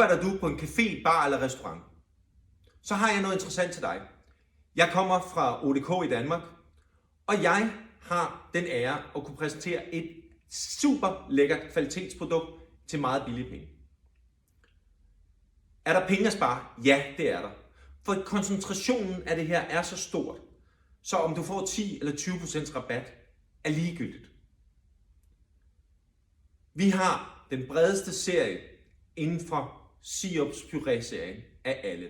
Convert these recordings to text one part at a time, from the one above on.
Arbejder du på en café, bar eller restaurant, så har jeg noget interessant til dig. Jeg kommer fra ODK i Danmark, og jeg har den ære at kunne præsentere et super lækkert kvalitetsprodukt til meget billige penge. Er der penge at spare? Ja, det er der. For koncentrationen af det her er så stort, så om du får 10 eller 20% rabat er ligegyldigt. Vi har den bredeste serie inden for sirups-puré-serien af alle.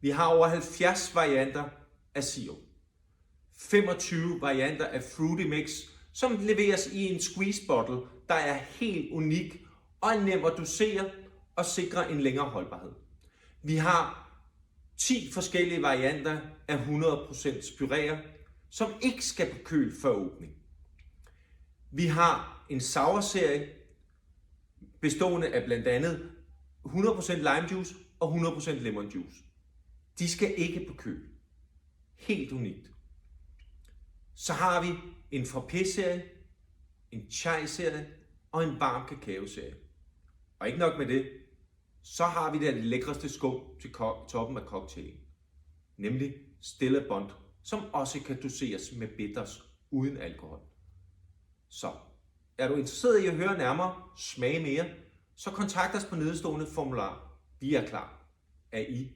Vi har over 70 varianter af sirup. 25 varianter af Fruity Mix, som leveres i en squeeze bottle, der er helt unik og er nem at dosere og sikre en længere holdbarhed. Vi har 10 forskellige varianter af 100% puréer, som ikke skal på køl før åbning. Vi har en sour-serie bestående af blandt andet 100% lime juice og 100% lemon juice. De skal ikke på køl. Helt unikt. Så har vi en frappé-serie, en chai-serie og en varm kakao-serie. Og ikke nok med det, så har vi det lækreste skub til toppen af cocktailen, nemlig Stille Bond, som også kan doseres med bitters uden alkohol. Så er du interesseret i at høre nærmere, smage mere, så kontakt os på nedenstående formular. Vi er klar. Er I